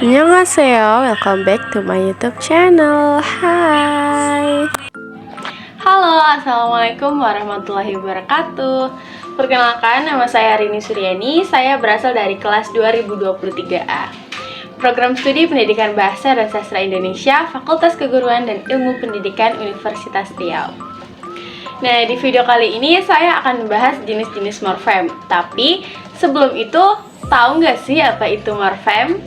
Annyeonghaseyo, welcome back to my YouTube channel. Hai. Halo, assalamualaikum warahmatullahi wabarakatuh. Perkenalkan, nama saya Rini Suryani. Saya berasal dari kelas 2023A. Program Studi Pendidikan Bahasa dan Sastra Indonesia, Fakultas Keguruan dan Ilmu Pendidikan Universitas Riau. Nah, di video kali ini saya akan membahas jenis-jenis morfem. Tapi sebelum itu, tahu nggak sih apa itu morfem?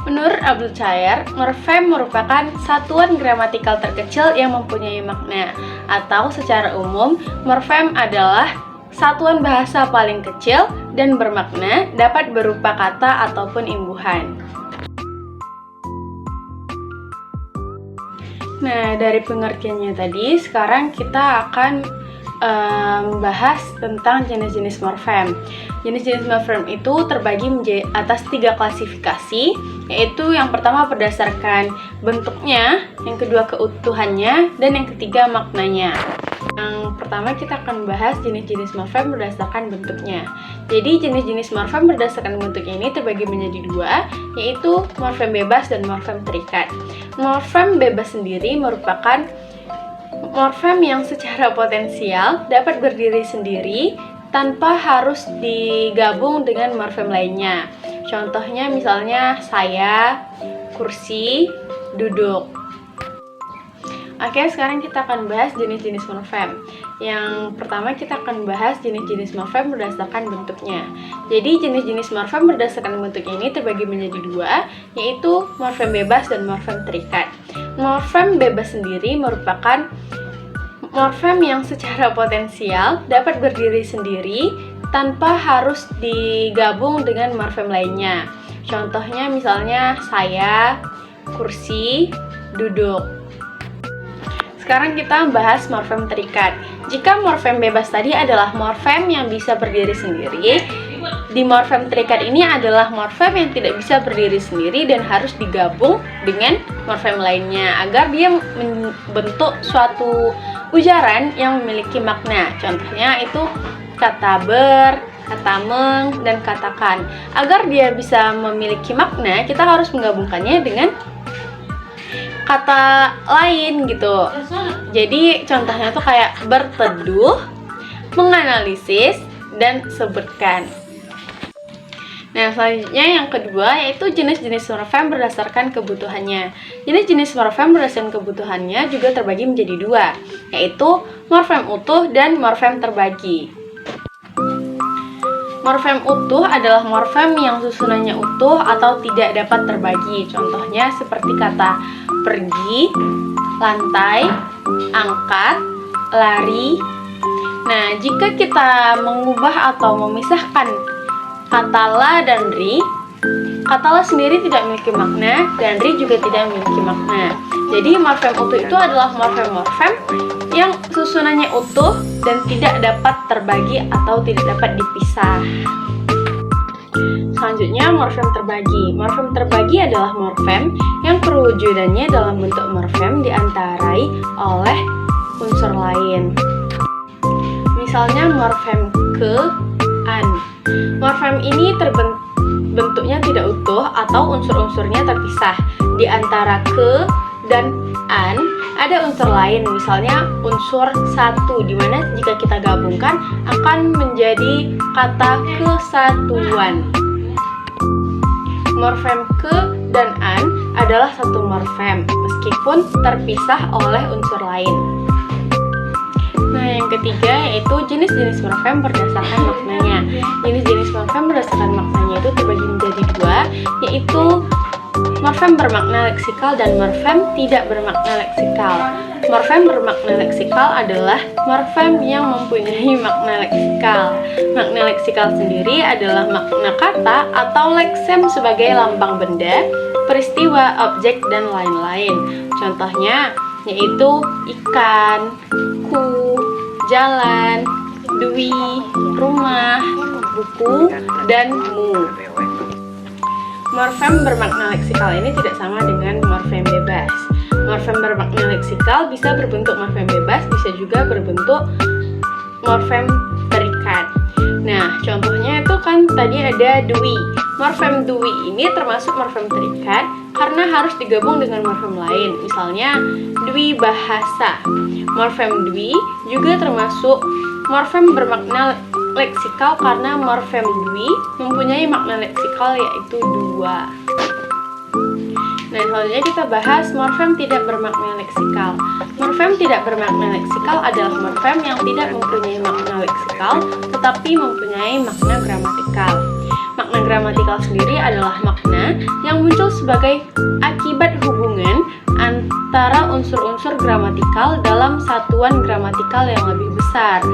Menurut Abdul Chayer, morfem merupakan satuan gramatikal terkecil yang mempunyai makna. Atau secara umum, morfem adalah satuan bahasa paling kecil dan bermakna, dapat berupa kata ataupun imbuhan. Nah, dari pengertiannya tadi, sekarang kita akan membahas tentang jenis-jenis morfem. Jenis-jenis morfem itu terbagi atas 3 klasifikasi, yaitu yang pertama berdasarkan bentuknya, yang kedua keutuhannya, dan yang ketiga maknanya. Yang pertama kita akan membahas jenis-jenis morfem berdasarkan bentuknya. Jadi jenis-jenis morfem berdasarkan bentuknya ini terbagi menjadi 2, yaitu morfem bebas dan morfem terikat. Morfem bebas sendiri merupakan morfem yang secara potensial dapat berdiri sendiri tanpa harus digabung dengan morfem lainnya. Contohnya misalnya saya, kursi, duduk. Oke, sekarang kita akan bahas jenis-jenis morfem. Yang pertama kita akan bahas jenis-jenis morfem berdasarkan bentuknya. Jadi jenis-jenis morfem berdasarkan bentuk ini terbagi menjadi 2, yaitu morfem bebas dan morfem terikat. Morfem bebas sendiri merupakan morfem yang secara potensial dapat berdiri sendiri tanpa harus digabung dengan morfem lainnya. Contohnya misalnya saya, kursi, duduk. Sekarang kita membahas morfem terikat. Jika morfem bebas tadi adalah morfem yang bisa berdiri sendiri, di morfem terikat ini adalah morfem yang tidak bisa berdiri sendiri dan harus digabung dengan morfem lainnya agar dia membentuk suatu ujaran yang memiliki makna. Contohnya itu kata ber, kata meng, dan katakan. Agar dia bisa memiliki makna, kita harus menggabungkannya dengan kata lain gitu. Jadi contohnya tuh kayak berteduh, menganalisis, dan sebutkan. Nah, selanjutnya yang kedua yaitu jenis-jenis morfem berdasarkan kebutuhannya. Jenis-jenis morfem berdasarkan kebutuhannya juga terbagi menjadi 2, yaitu morfem utuh dan morfem terbagi. Morfem utuh adalah morfem yang susunannya utuh atau tidak dapat terbagi. Contohnya seperti kata pergi, lantai, angkat, lari. Nah, jika kita mengubah atau memisahkan kata la dan ri, kata la sendiri tidak memiliki makna dan ri juga tidak memiliki makna. Jadi morfem utuh itu adalah morfem-morfem yang susunannya utuh dan tidak dapat terbagi atau tidak dapat dipisah. Selanjutnya morfem terbagi. Morfem terbagi adalah morfem yang perwujudannya dalam bentuk morfem diantarai oleh unsur lain. Misalnya morfem ke, an. Morfem ini bentuknya tidak utuh atau unsur-unsurnya terpisah. Di antara ke dan an ada unsur lain, misalnya unsur satu, dimana jika kita gabungkan akan menjadi kata kesatuan. Morfem ke dan an adalah satu morfem meskipun terpisah oleh unsur lain. Nah, yang ketiga yaitu jenis-jenis morfem berdasarkan maknanya. Jenis-jenis morfem berdasarkan maknanya itu terbagi menjadi 2, yaitu morfem bermakna leksikal dan morfem tidak bermakna leksikal. Morfem bermakna leksikal adalah morfem yang mempunyai makna leksikal. Makna leksikal sendiri adalah makna kata atau leksem sebagai lambang benda, peristiwa, objek, dan lain-lain. Contohnya yaitu ikan, ku, jalan, dwi, rumah, buku, dan mu. Morfem bermakna leksikal ini tidak sama dengan morfem bebas. Morfem bermakna leksikal bisa berbentuk morfem bebas, bisa juga berbentuk morfem terikat. Nah, contohnya itu kan tadi ada dwi. Morfem dwi ini termasuk morfem terikat karena harus digabung dengan morfem lain. Misalnya dwi bahasa. Morfem dwi juga termasuk morfem bermakna leksikal karena morfem dwi mempunyai makna leksikal yaitu dua. Nah, selanjutnya kita bahas morfem tidak bermakna leksikal. Morfem tidak bermakna leksikal adalah morfem yang tidak mempunyai makna leksikal, tetapi mempunyai makna gramatikal. Makna gramatikal sendiri adalah makna yang muncul sebagai akibat hubungan antara unsur-unsur gramatikal dalam satuan gramatikal yang lebih besar.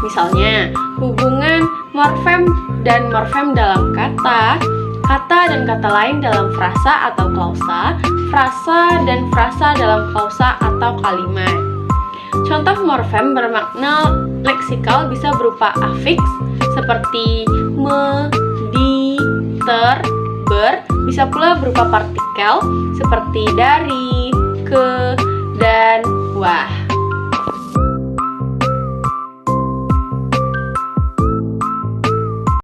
Misalnya, hubungan morfem dan morfem dalam kata, kata dan kata lain dalam frasa atau klausa, frasa dan frasa dalam klausa atau kalimat. Contoh morfem bermakna leksikal bisa berupa afiks seperti me, di, ter, ber, bisa pula berupa partikel seperti dari,